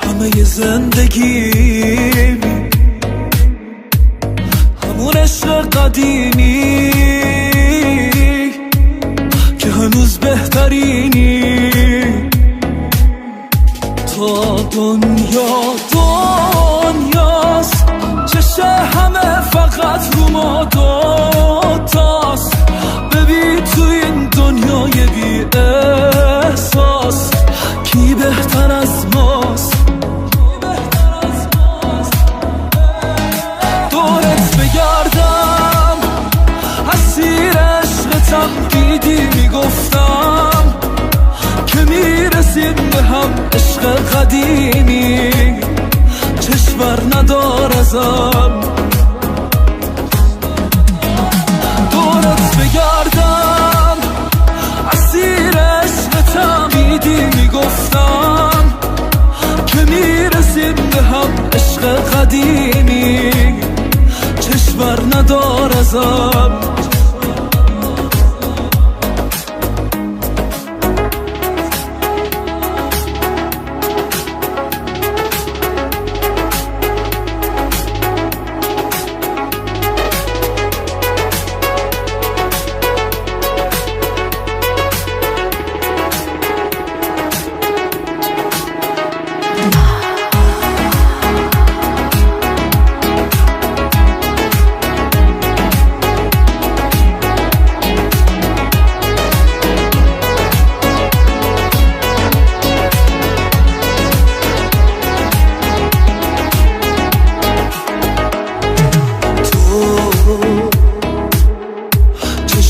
همه زندگی همون عشق قدیمی که هنوز بهترینی تا دنیاست چشه همه فقط رو ما دوتاست ببین تو این دنیای بی احساس کی بهتر از ماست دورت بگردم اسیر عشقتم دیدی میگفتم که میرسیم به هم عشق قدیمی چشم ندار ازم دورت بگردم اسیر عشقتم دیدی میگفتم که میرسیم به هم عشق قدیمی چشم ندار ازم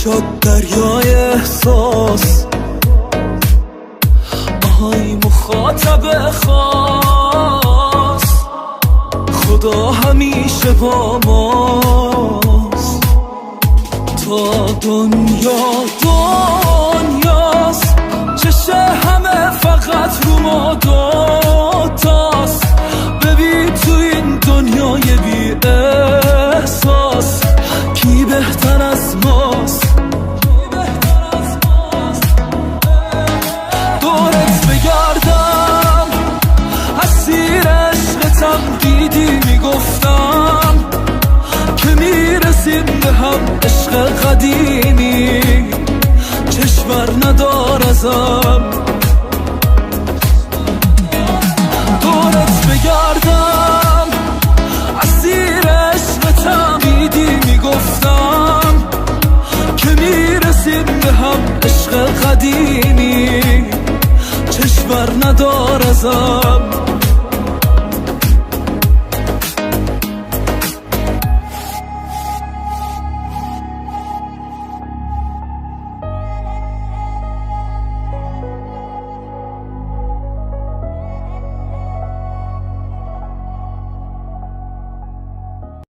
شد دریای احساس آهای مخاطب خاص خدا همیشه با ماست تا دنیاست چشه همه فقط رو ما دوتاست ببین تو این دنیای بی احساس کی بهتر از ماست دورت بگردم اسیر عشقتم دیدی میگفتم که میرسیم به هم عشق قدیمی چشم ندار ازم دورت بگردم اسیر عشقتم دیدی میگفتم که میرسیم به هم عشق قدیمی چشم ندار ازم